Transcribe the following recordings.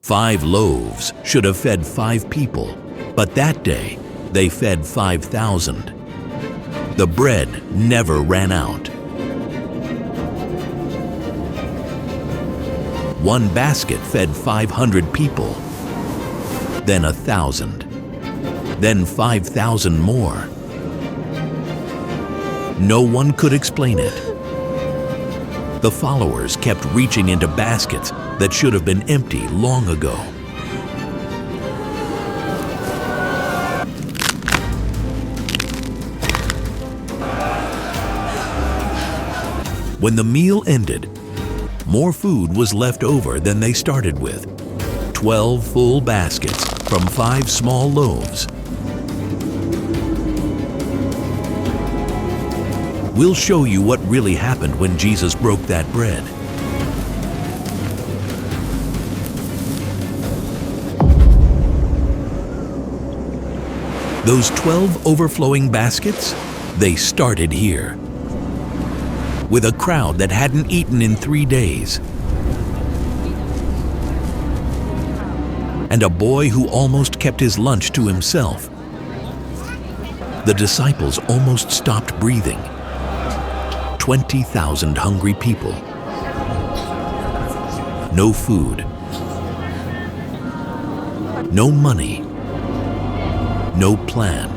5 loaves should have fed 5 people, but that day they fed 5,000. The bread never ran out. 1 basket fed 500 people, then 1,000, then 5,000 more. No one could explain it. The followers kept reaching into baskets that should have been empty long ago. When the meal ended, more food was left over than they started with. 12 full baskets from 5 small loaves. We'll show you what really happened when Jesus broke that bread. Those 12 overflowing baskets, they started here, with a crowd that hadn't eaten in 3 days, and a boy who almost kept his lunch to himself. The disciples almost stopped breathing. 20,000 hungry people. No food. No money. No plan.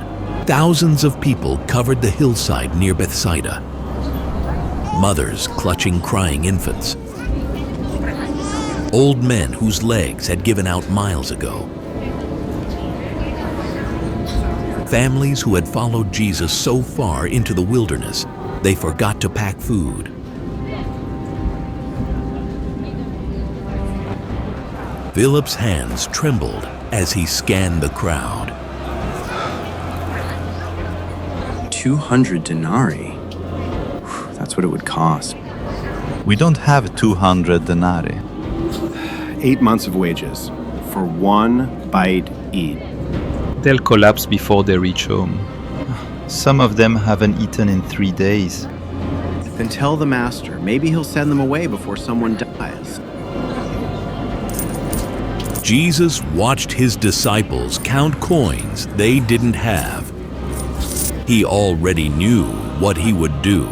Thousands of people covered the hillside near Bethsaida. Mothers clutching crying infants. Old men whose legs had given out miles ago. Families who had followed Jesus so far into the wilderness, they forgot to pack food. Philip's hands trembled as he scanned the crowd. 200 denarii. That's what it would cost. We don't have 200 denarii. 8 months of wages for 1 bite each. They'll collapse before they reach home. Some of them haven't eaten in 3 days. Then tell the master. Maybe he'll send them away before someone dies. Jesus watched his disciples count coins they didn't have. He already knew what he would do.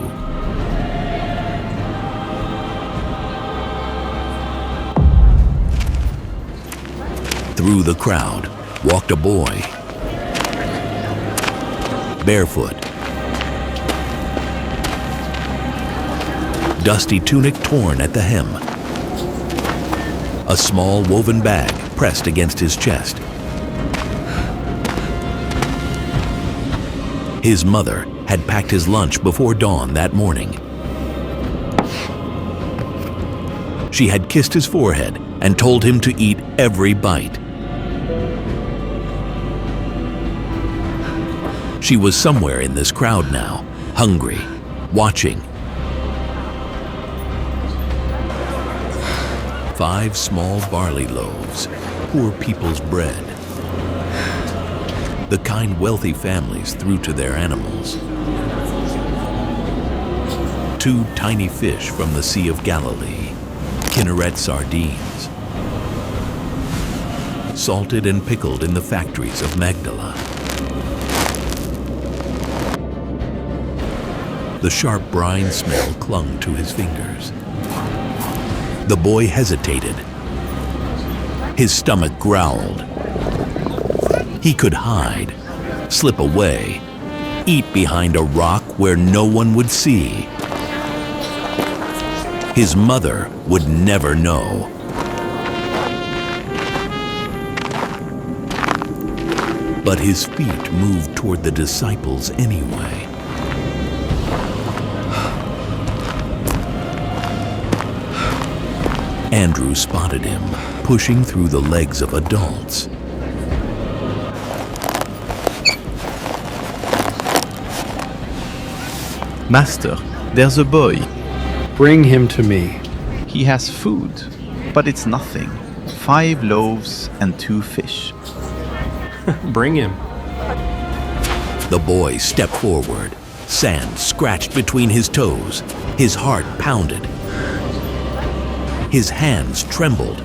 Through the crowd walked a boy, barefoot, dusty tunic torn at the hem, a small woven bag pressed against his chest. His mother had packed his lunch before dawn that morning. She had kissed his forehead and told him to eat every bite. She was somewhere in this crowd now, hungry, watching. 5 small barley loaves, poor people's bread. The kind wealthy families threw to their animals. 2 tiny fish from the Sea of Galilee, Kinneret sardines, salted and pickled in the factories of Magdala. The sharp brine smell clung to his fingers. The boy hesitated. His stomach growled. He could hide, slip away, eat behind a rock where no one would see. His mother would never know. But his feet moved toward the disciples anyway. Andrew spotted him, pushing through the legs of adults. Master, there's a boy. Bring him to me. He has food, but it's nothing. 5 loaves and 2 fish. Bring him. The boy stepped forward. Sand scratched between his toes. His heart pounded. His hands trembled.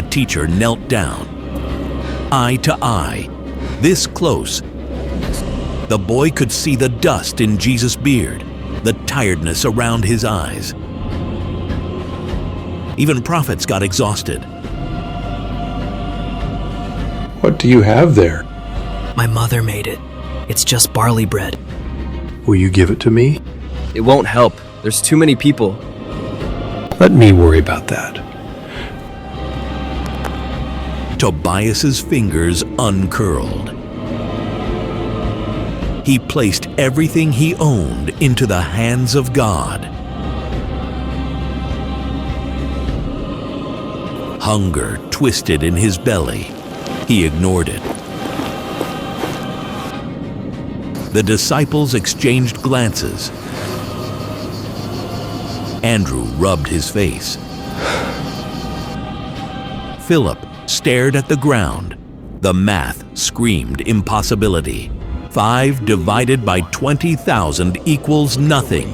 The teacher knelt down, eye to eye, this close. The boy could see the dust in Jesus' beard, the tiredness around his eyes. Even prophets got exhausted. What do you have there? My mother made it. It's just barley bread. Will you give it to me? It won't help. There's too many people. Let me worry about that. Tobias's fingers uncurled. He placed everything he owned into the hands of God. Hunger twisted in his belly. He ignored it. The disciples exchanged glances. Andrew rubbed his face. Philip stared at the ground. The math screamed impossibility. 5 divided by 20,000 equals nothing.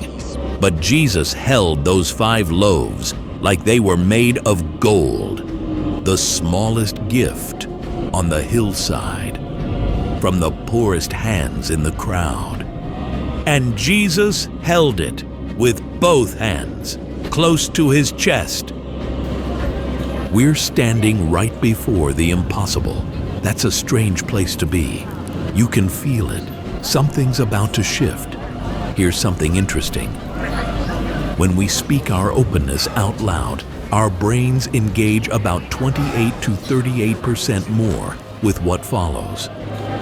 But Jesus held those 5 loaves like they were made of gold, the smallest gift on the hillside, from the poorest hands in the crowd. And Jesus held it with both hands, close to his chest. We're standing right before the impossible. That's a strange place to be. You can feel it. Something's about to shift. Here's something interesting. When we speak our openness out loud, our brains engage about 28 to 38% more with what follows.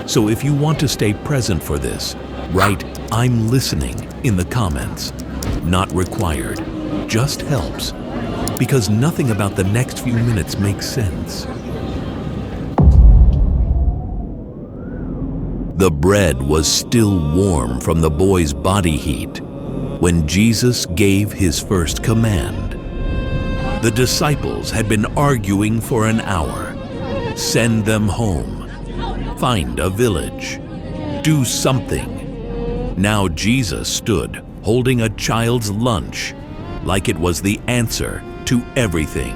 So if you want to stay present for this, write "I'm listening" in the comments. Not required, just helps, because nothing about the next few minutes makes sense. The bread was still warm from the boy's body heat when Jesus gave his first command. The disciples had been arguing for an hour. Send them home. Find a village. Do something. Now Jesus stood holding a child's lunch like it was the answer to everything.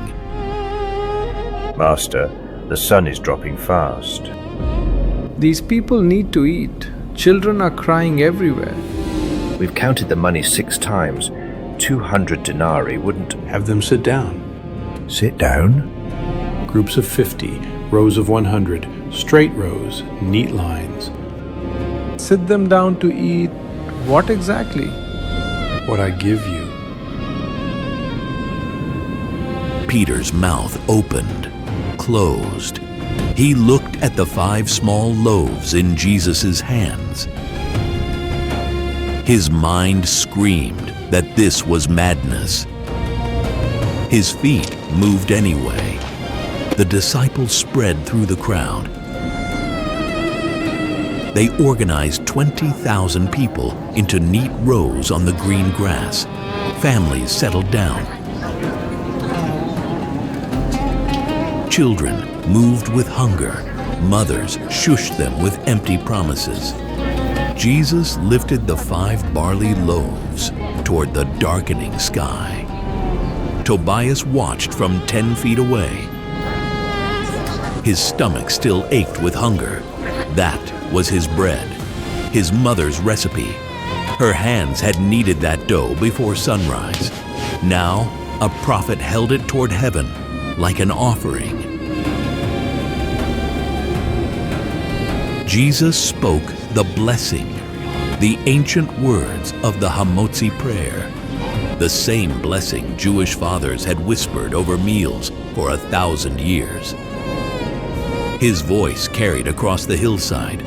Master, the sun is dropping fast. These people need to eat. Children are crying everywhere. We've counted the money 6 times. 200 denarii wouldn't... Have them sit down. Sit down? Groups of 50, rows of 100, straight rows, neat lines. Sit them down to eat what exactly? What I give you. Peter's mouth opened, closed. He looked at the 5 small loaves in Jesus' hands. His mind screamed that this was madness. His feet moved anyway. The disciples spread through the crowd. They organized 20,000 people into neat rows on the green grass. Families settled down. Children moved with hunger. Mothers shushed them with empty promises. Jesus lifted the 5 barley loaves toward the darkening sky. Tobias watched from 10 feet away. His stomach still ached with hunger. That was his bread, his mother's recipe. Her hands had kneaded that dough before sunrise. Now, a prophet held it toward heaven like an offering. Jesus spoke the blessing, the ancient words of the Hamotzi prayer, the same blessing Jewish fathers had whispered over meals for 1,000 years. His voice carried across the hillside.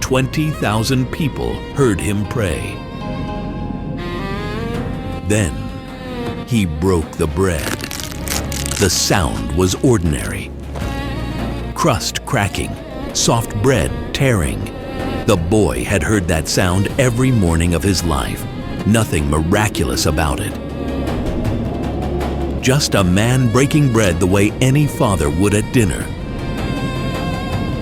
20,000 people heard him pray. Then he broke the bread. The sound was ordinary. Crust cracking, soft bread tearing. The boy had heard that sound every morning of his life. Nothing miraculous about it. Just a man breaking bread the way any father would at dinner.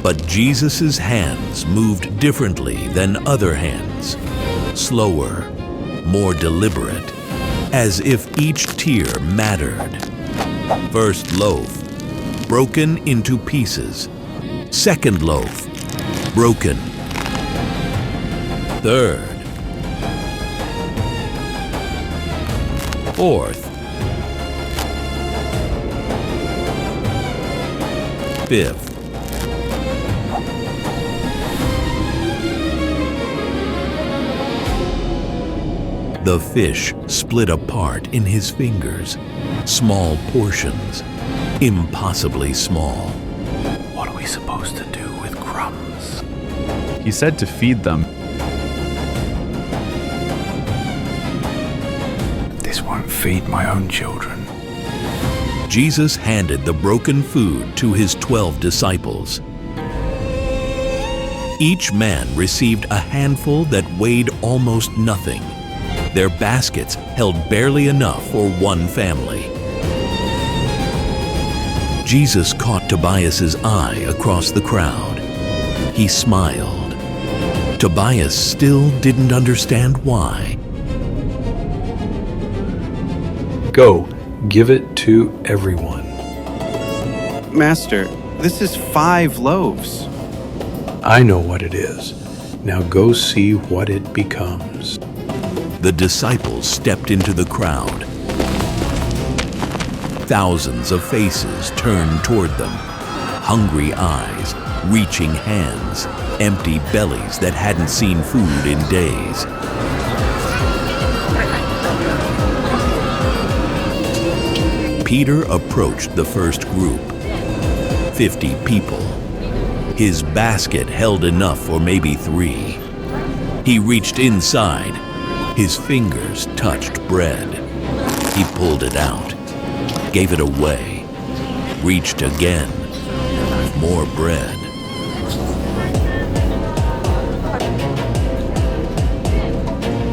But Jesus' hands moved differently than other hands. Slower, more deliberate, as if each tear mattered. First loaf, broken into pieces. Second loaf, broken. Third. Fourth. Fifth. The fish split apart in his fingers. Small portions, impossibly small. What are we supposed to do with crumbs? He said to feed them. This won't feed my own children. Jesus handed the broken food to his 12 disciples. Each man received a handful that weighed almost nothing. Their baskets held barely enough for one family. Jesus caught Tobias's eye across the crowd. He smiled. Tobias still didn't understand why. Go, give it to everyone. Master, this is 5 loaves. I know what it is. Now go see what it becomes. The disciples stepped into the crowd. Thousands of faces turned toward them. Hungry eyes, reaching hands, empty bellies that hadn't seen food in days. Peter approached the first group. 50 people. His basket held enough for maybe 3. He reached inside. His fingers touched bread. He pulled it out, gave it away, reached again. More bread.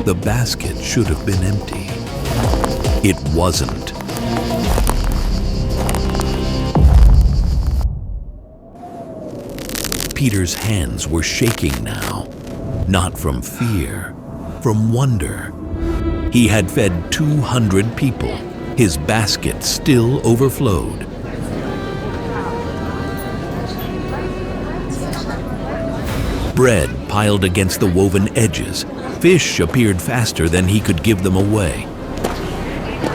The basket should have been empty. It wasn't. Peter's hands were shaking now, not from fear, from wonder. He had fed 200 people. His basket still overflowed. Bread piled against the woven edges. Fish appeared faster than he could give them away.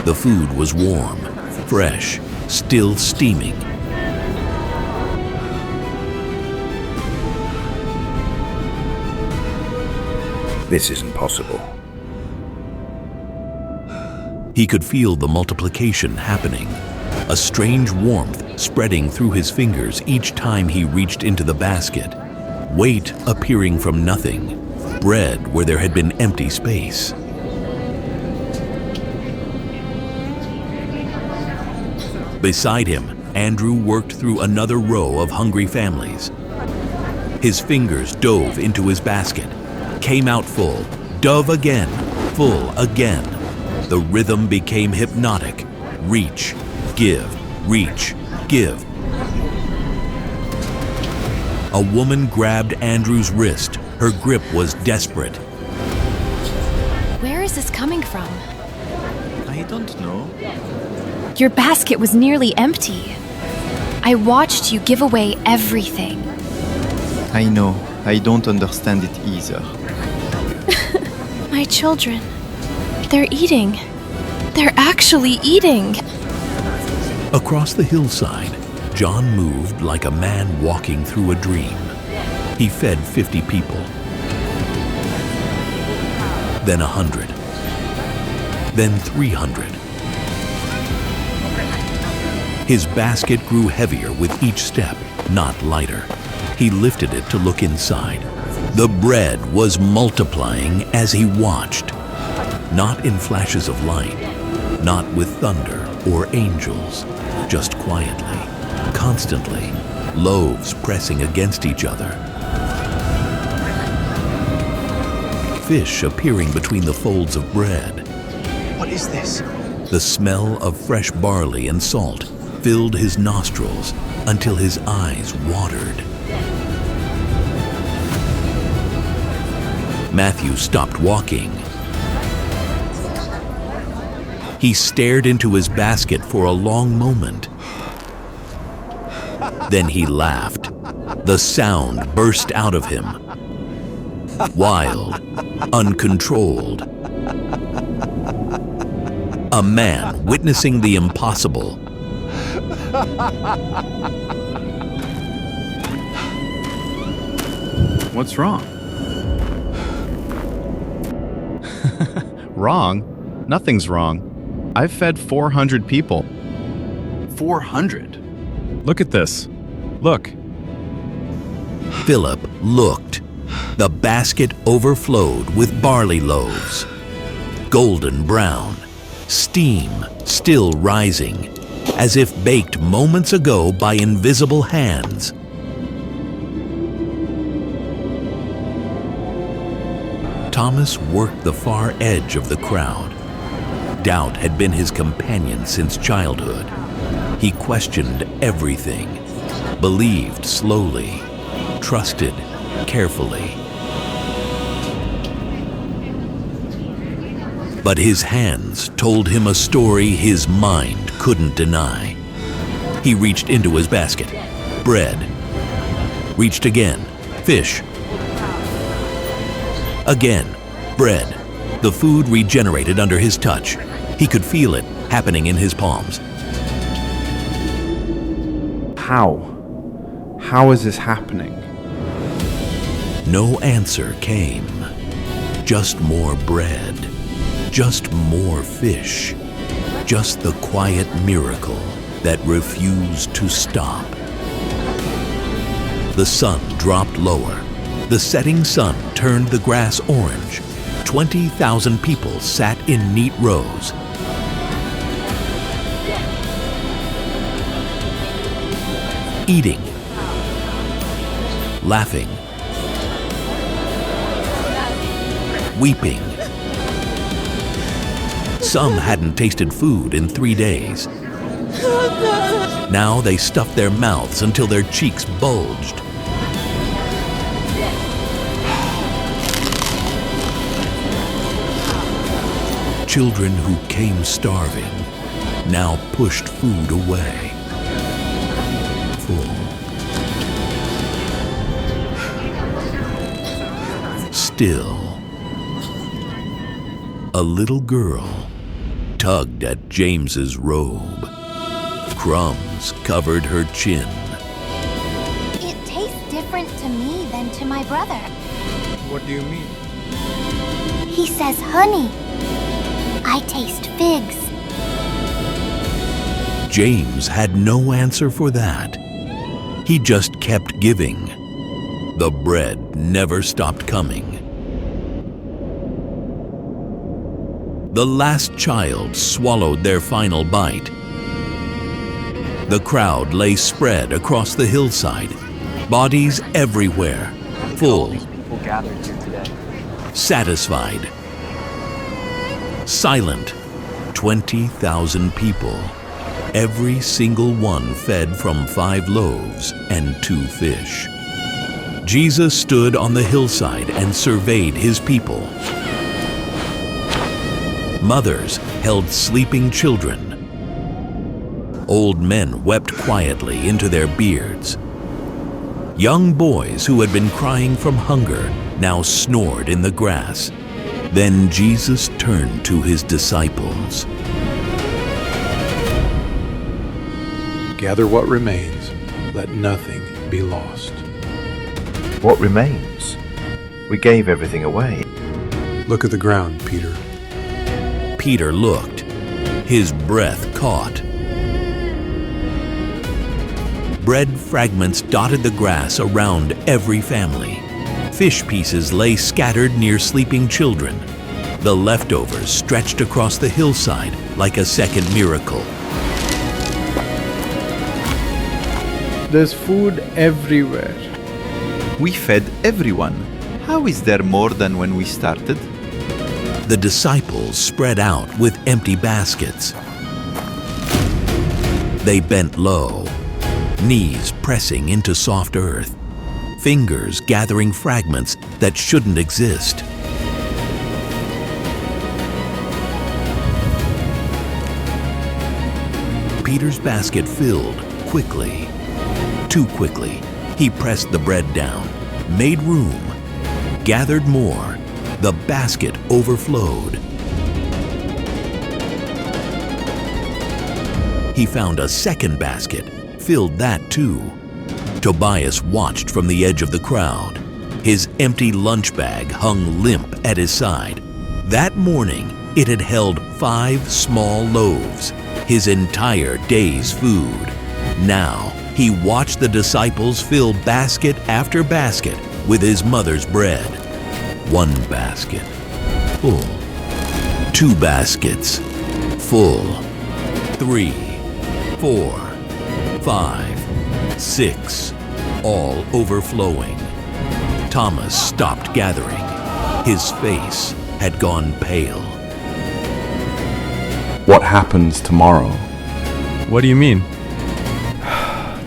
The food was warm, fresh, still steaming. This isn't possible. He could feel the multiplication happening, a strange warmth spreading through his fingers each time he reached into the basket, weight appearing from nothing, bread where there had been empty space. Beside him, Andrew worked through another row of hungry families. His fingers dove into his basket, came out full, dove again, full again. The rhythm became hypnotic. Reach, give, reach, give. A woman grabbed Andrew's wrist. Her grip was desperate. Where is this coming from? I don't know. Your basket was nearly empty. I watched you give away everything. I know. I don't understand it either. My children. They're eating. They're actually eating. Across the hillside, John moved like a man walking through a dream. He fed 50 people. Then 100. Then 300. His basket grew heavier with each step, not lighter. He lifted it to look inside. The bread was multiplying as he watched. Not in flashes of light, not with thunder or angels, just quietly, constantly, loaves pressing against each other. Fish appearing between the folds of bread. What is this? The smell of fresh barley and salt filled his nostrils until his eyes watered. Matthew stopped walking. He stared into his basket for a long moment. Then he laughed. The sound burst out of him. Wild, uncontrolled. A man witnessing the impossible. What's wrong? Wrong? Nothing's wrong. I've fed 400 people. 400? Look at this. Look. Philip looked. The basket overflowed with barley loaves. Golden brown, steam still rising, as if baked moments ago by invisible hands. Thomas worked the far edge of the crowd. Doubt had been his companion since childhood. He questioned everything, believed slowly, trusted carefully. But his hands told him a story his mind couldn't deny. He reached into his basket. Bread. Reached again. Fish. Again. Bread. The food regenerated under his touch. He could feel it happening in his palms. How? How is this happening? No answer came. Just more bread. Just more fish. Just the quiet miracle that refused to stop. The sun dropped lower. The setting sun turned the grass orange. 20,000 people sat in neat rows. Eating. Laughing. Weeping. Some hadn't tasted food in 3 days. Now they stuffed their mouths until their cheeks bulged. Children who came starving now pushed food away. Full. Still, a little girl tugged at James's robe. Crumbs covered her chin. It tastes different to me than to my brother. What do you mean? He says honey. I taste figs. James had no answer for that. He just kept giving. The bread never stopped coming. The last child swallowed their final bite. The crowd lay spread across the hillside, bodies everywhere, full, People gathered here today. satisfied, silent. 20,000 people, every single one fed from 5 loaves and 2 fish. Jesus stood on the hillside and surveyed his people. Mothers held sleeping children. Old men wept quietly into their beards. Young boys who had been crying from hunger now snored in the grass. Then Jesus turned to his disciples. Gather what remains. Let nothing be lost. What remains? We gave everything away. Look at the ground, Peter. Peter looked. His breath caught. Bread fragments dotted the grass around every family. Fish pieces lay scattered near sleeping children. The leftovers stretched across the hillside like a second miracle. There's food everywhere. We fed everyone. How is there more than when we started? The disciples spread out with empty baskets. They bent low, knees pressing into soft earth, fingers gathering fragments that shouldn't exist. Peter's basket filled quickly. Too quickly, he pressed the bread down, made room, gathered more. The basket overflowed. He found a second basket, filled that too. Tobias watched from the edge of the crowd. His empty lunch bag hung limp at his side. That morning, it had held 5 small loaves, his entire day's food. Now, he watched the disciples fill basket after basket with his mother's bread. 1 basket, full. 2 baskets, full. 3, 4, 5, 6, all overflowing. Thomas stopped gathering. His face had gone pale. What happens tomorrow? What do you mean?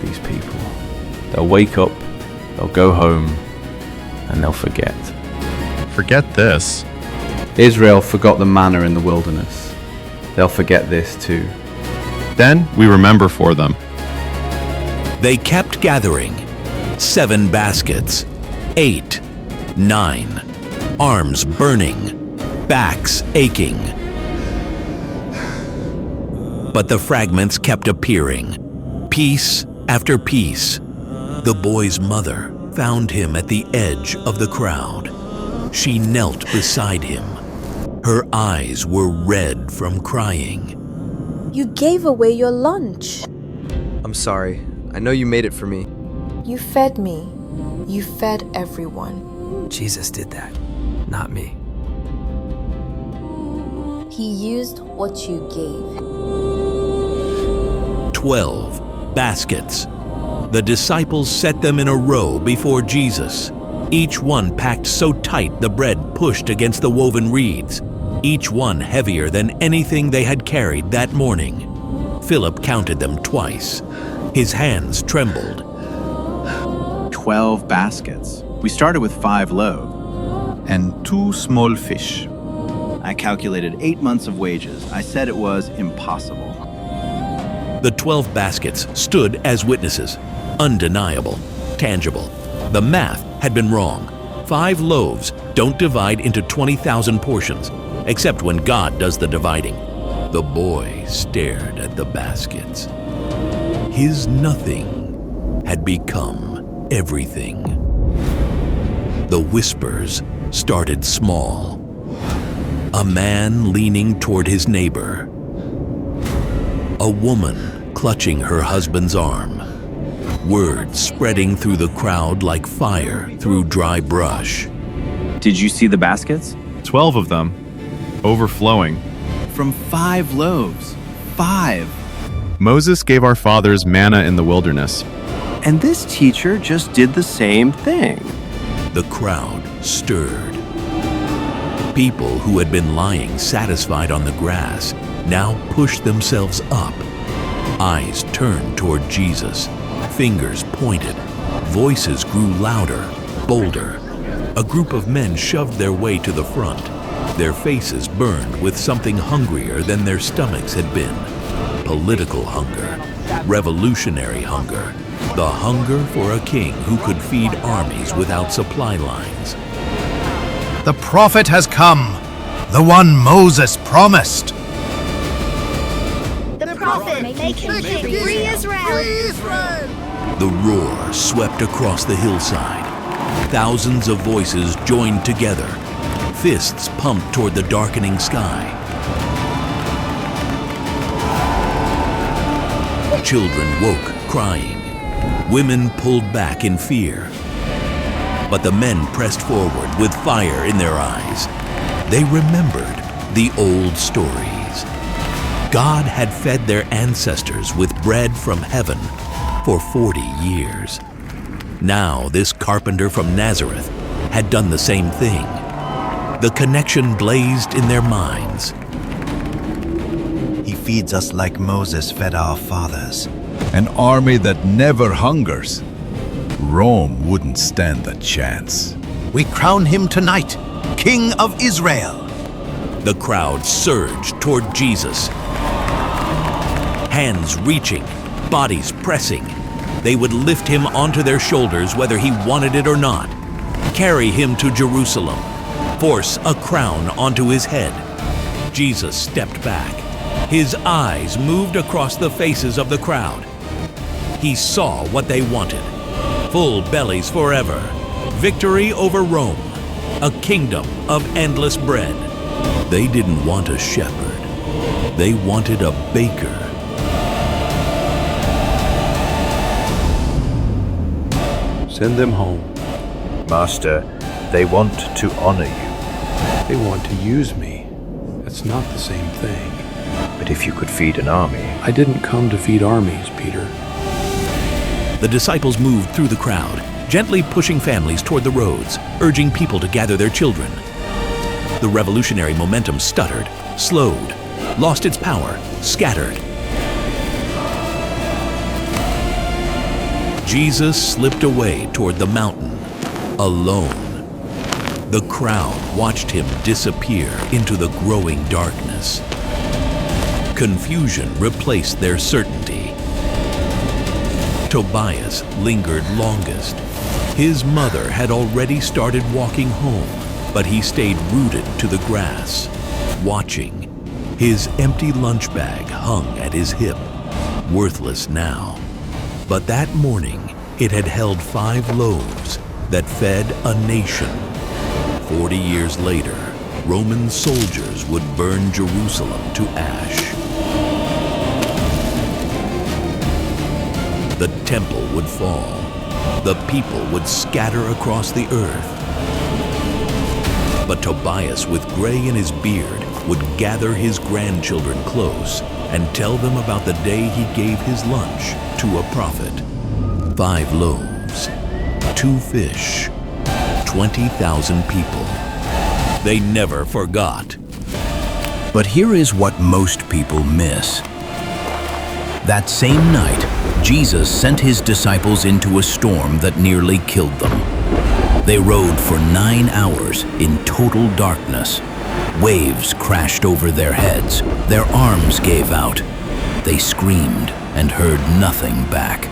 These people. They'll wake up, they'll go home, and they'll forget. Forget this. Israel forgot the manna in the wilderness. They'll forget this too. Then we remember for them. They kept gathering. 7 baskets, 8, 9, arms burning, backs aching. But the fragments kept appearing, piece after piece. The boy's mother found him at the edge of the crowd. She knelt beside him. Her eyes were red from crying. You gave away your lunch. I'm sorry. I know you made it for me. You fed me. You fed everyone. Jesus did that, not me. He used what you gave. 12 baskets. The disciples set them in a row before Jesus. Each one packed so tight the bread pushed against the woven reeds. Each one heavier than anything they had carried that morning. Philip counted them twice. His hands trembled. 12 baskets. We started with 5 loaves. And 2 small fish. I calculated 8 months of wages. I said it was impossible. The 12 baskets stood as witnesses. Undeniable, tangible. The math had been wrong. 5 loaves don't divide into 20,000 portions, except when God does the dividing. The boy stared at the baskets. His nothing had become everything. The whispers started small. A man leaning toward his neighbor. A woman clutching her husband's arm. Words spreading through the crowd like fire through dry brush. Did you see the baskets? 12 of them, overflowing. From 5 loaves. 5. Moses gave our fathers manna in the wilderness. And this teacher just did the same thing. The crowd stirred. People who had been lying satisfied on the grass now pushed themselves up. Eyes turned toward Jesus. Fingers pointed. Voices grew louder, bolder. A group of men shoved their way to the front. Their faces burned with something hungrier than their stomachs had been. Political hunger, revolutionary hunger, the hunger for a king who could feed armies without supply lines. The prophet has come, the one Moses promised. The prophet, make him king. Free Israel! The roar swept across the hillside. Thousands of voices joined together. Fists pumped toward the darkening sky. Children woke, crying. Women pulled back in fear. But the men pressed forward with fire in their eyes. They remembered the old stories. God had fed their ancestors with bread from heaven for 40 years. Now this carpenter from Nazareth had done the same thing. The connection blazed in their minds. He feeds us like Moses fed our fathers. An army that never hungers. Rome wouldn't stand a chance. We crown him tonight, King of Israel. The crowd surged toward Jesus. Hands reaching, bodies pressing. They would lift him onto their shoulders whether he wanted it or not, carry him to Jerusalem, force a crown onto his head. Jesus stepped back. His eyes moved across the faces of the crowd. He saw what they wanted. Full bellies forever. Victory over Rome. A kingdom of endless bread. They didn't want a shepherd. They wanted a baker. Send them home. Master, they want to honor you. They want to use me. That's not the same thing. But if you could feed an army... I didn't come to feed armies, Peter. The disciples moved through the crowd, gently pushing families toward the roads, urging people to gather their children. The revolutionary momentum stuttered, slowed, lost its power, scattered. Jesus slipped away toward the mountain, alone. The crowd watched him disappear into the growing darkness. Confusion replaced their certainty. Tobias lingered longest. His mother had already started walking home, but he stayed rooted to the grass, watching. His empty lunch bag hung at his hip, worthless now. But that morning, it had held 5 loaves that fed a nation. 40 years later, Roman soldiers would burn Jerusalem to ash. The temple would fall. The people would scatter across the earth. But Tobias, with gray in his beard, would gather his grandchildren close and tell them about the day he gave his lunch to a prophet. 5 loaves, 2 fish, 20,000 people. They never forgot. But here is what most people miss. That same night, Jesus sent his disciples into a storm that nearly killed them. They rode for 9 hours in total darkness. Waves crashed over their heads. Their arms gave out. They screamed and heard nothing back.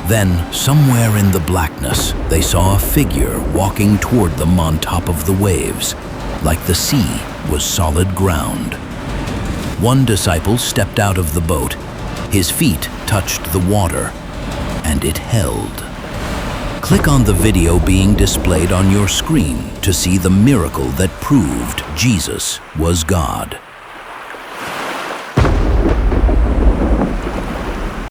Then, somewhere in the blackness, they saw a figure walking toward them on top of the waves, like the sea was solid ground. One disciple stepped out of the boat. His feet touched the water, and it held. Click on the video being displayed on your screen to see the miracle that proved Jesus was God.